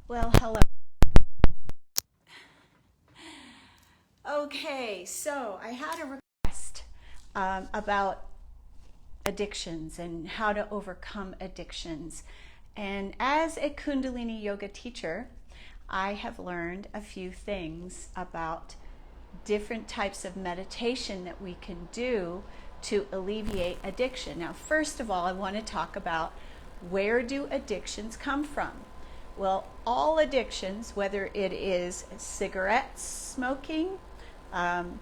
Well, hello. Okay, so I had a request about addictions and how to overcome addictions. And as a Kundalini yoga teacher, I have learned a few things about different types of meditation that we can do to alleviate addiction. Now, first of all, I want to talk about where do addictions come from? Well, all addictions, whether it is cigarette smoking, um,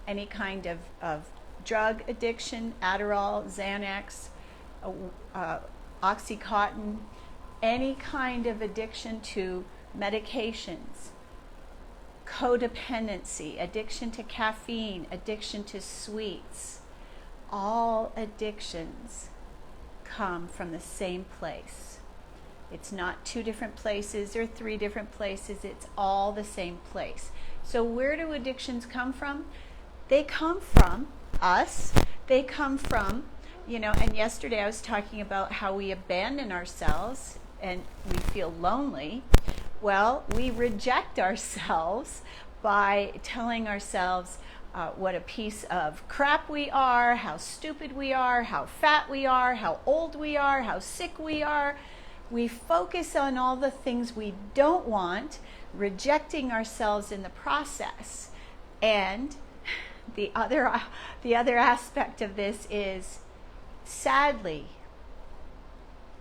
any kind of drug addiction, Adderall, Xanax, uh, uh, Oxycontin, any kind of addiction to medications, codependency, addiction to caffeine, addiction to sweets, all addictions come from the same place. It's not two different places or three different places, it's all the same place. So where do addictions come from? They come from us. They come from, and yesterday I was talking about how we abandon ourselves and we feel lonely. Well, we reject ourselves by telling ourselves what a piece of crap we are, how stupid we are, how fat we are, how old we are, how sick we are. We focus on all the things we don't want, rejecting ourselves in the process. And the other aspect of this is, sadly,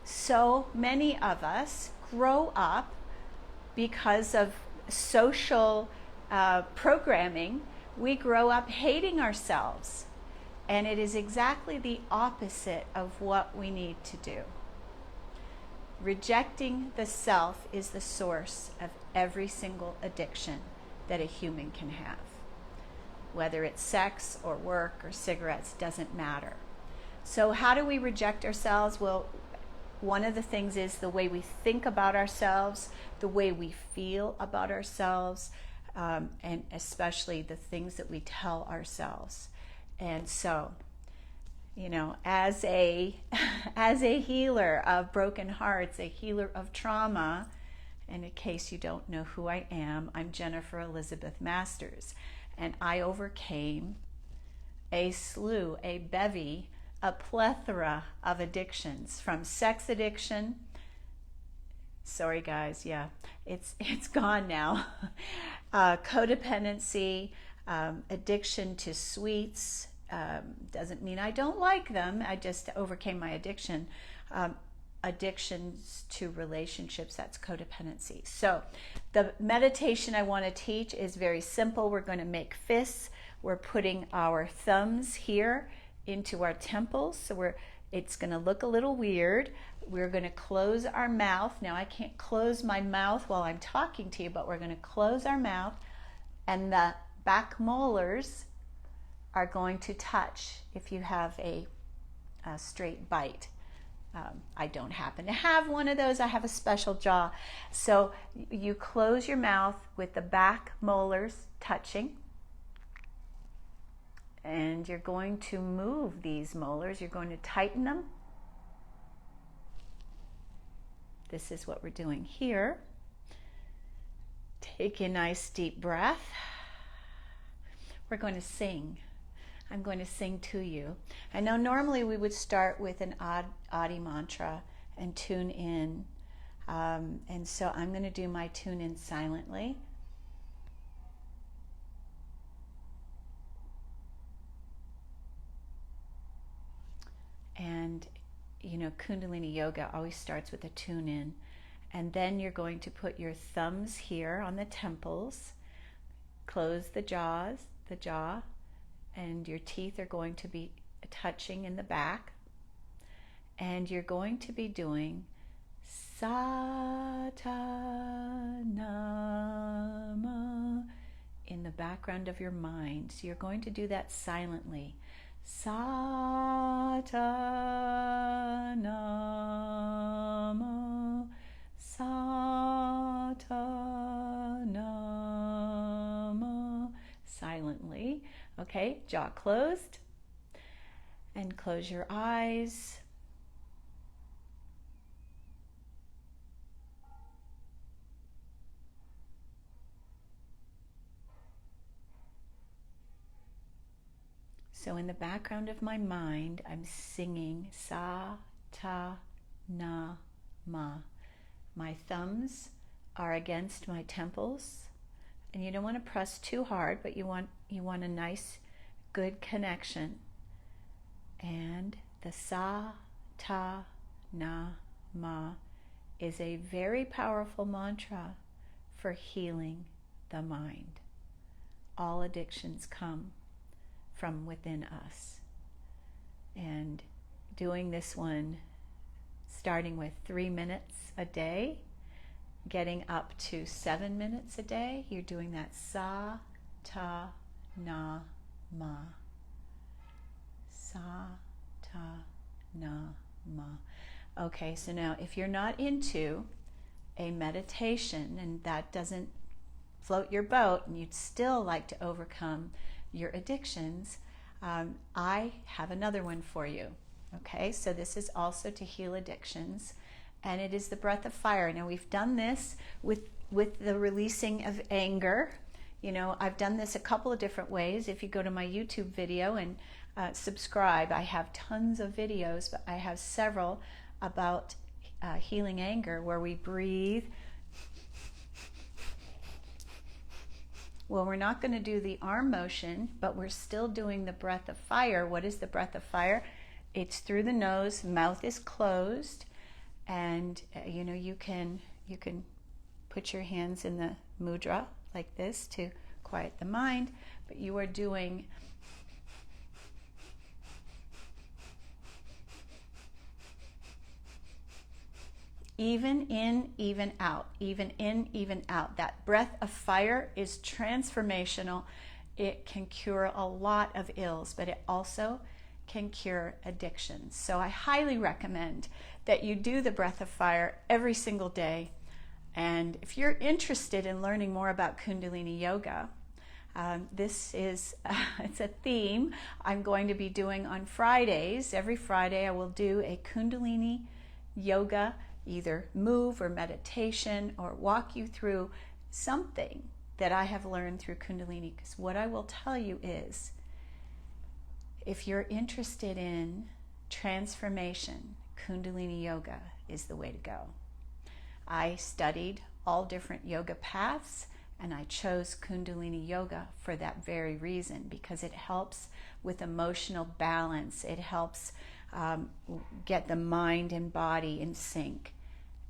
so many of us grow up because of social programming. We grow up hating ourselves, and it is exactly the opposite of what we need to do. Rejecting the self is the source of every single addiction that a human can have. Whether it's sex or work or cigarettes, doesn't matter. So how do we reject ourselves? Well, one of the things is the way we think about ourselves, the way we feel about ourselves, and especially the things that we tell ourselves. And so, as a healer of broken hearts, a healer of trauma, and in case you don't know who I am, I'm Jennifer Elizabeth Masters, and I overcame a bevy, a plethora of addictions, from sex addiction. Sorry guys, yeah, it's gone now. Codependency, addiction to sweets. Doesn't mean I don't like them. I just overcame my addiction. Addictions to relationships, that's codependency. So the meditation I want to teach is very simple. We're going to make fists. We're putting our thumbs here into our temples. So it's going to look a little weird. We're going to close our mouth. Now I can't close my mouth while I'm talking to you, but we're going to close our mouth, and the back molars are going to touch if you have a straight bite. I don't happen to have one of those. I have a special jaw. So you close your mouth with the back molars touching, and you're going to move these molars. You're going to tighten them. This is what we're doing here. Take a nice deep breath. We're going to sing. I'm going to sing to you. I know normally we would start with an Adi mantra and tune in. And so I'm going to do my tune in silently. And, Kundalini yoga always starts with a tune in. And then you're going to put your thumbs here on the temples, close the jaw, and your teeth are going to be touching in the back. And you're going to be doing Satanama in the background of your mind. So you're going to do that silently. Satanama, Satanama, silently. Okay, jaw closed, and close your eyes. So in the background of my mind, I'm singing sa, ta, na, ma. My thumbs are against my temples, and you don't want to press too hard, but you want a nice, good connection. And the sa, ta, na, ma is a very powerful mantra for healing the mind. All addictions come from within us. And doing this one, starting with 3 minutes a day, getting up to 7 minutes a day, you're doing that sa, ta, na, ma. Sa, ta, na, ma. Okay, so now if you're not into a meditation and that doesn't float your boat and you'd still like to overcome your addictions, I have another one for you. Okay, so this is also to heal addictions, and it is the breath of fire. Now we've done this with the releasing of anger. You know, I've done this a couple of different ways. If you go to my YouTube video and subscribe, I have tons of videos, but I have several about healing anger where we breathe. Well, we're not going to do the arm motion, but we're still doing the breath of fire. What is the breath of fire? It's through the nose, mouth is closed, and you know, you can put your hands in the mudra like this to quiet the mind, but you are doing even in, even out, even in, even out. That breath of fire is transformational. It can cure a lot of ills, but it also can cure addictions. So I highly recommend that you do the breath of fire every single day. And if you're interested in learning more about Kundalini Yoga, this is it's a theme I'm going to be doing on Fridays. Every Friday I will do a Kundalini Yoga, either move or meditation, or walk you through something that I have learned through Kundalini. Because what I will tell you is, if you're interested in transformation, Kundalini Yoga is the way to go. I studied all different yoga paths, and I chose Kundalini Yoga for that very reason, because it helps with emotional balance. It helps get the mind and body in sync,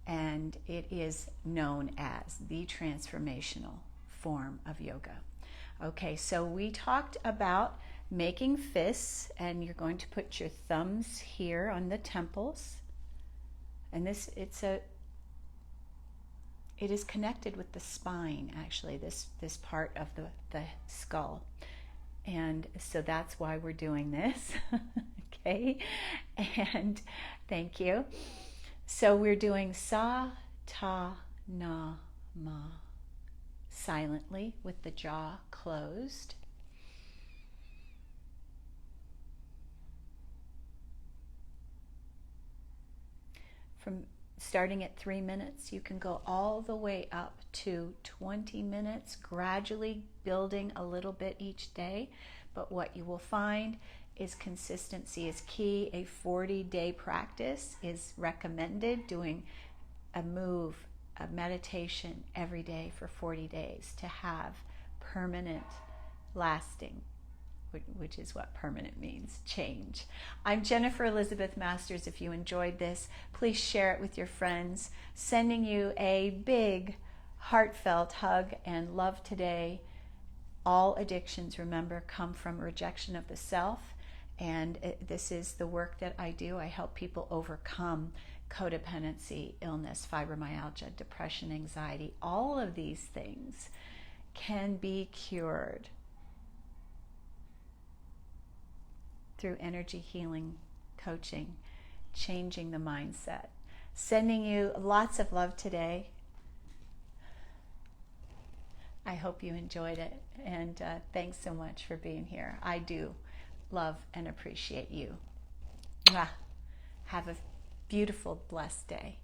and it is known as the transformational form of yoga. Okay, so we talked about making fists, and you're going to put your thumbs here on the temples, and it is connected with the spine, actually, this part of the skull, and so that's why we're doing this. Okay, and thank you. So we're doing sa, ta, na, ma, silently with the jaw closed. From starting at 3 minutes, you can go all the way up to 20 minutes, gradually building a little bit each day. But what you will find is consistency is key. A 40-day practice is recommended, doing a move, a meditation every day for 40 days to have permanent, lasting, which is what permanent means, change. I'm Jennifer Elizabeth Masters. If you enjoyed this, please share it with your friends. Sending you a big, heartfelt hug and love today. All addictions, remember, come from rejection of the self, and this is the work that I do. I help people overcome codependency, illness, fibromyalgia, depression, anxiety. All of these things can be cured through energy healing, coaching, changing the mindset. Sending you lots of love today. I hope you enjoyed it, and thanks so much for being here. I do love and appreciate you. Mwah. Have a beautiful, blessed day.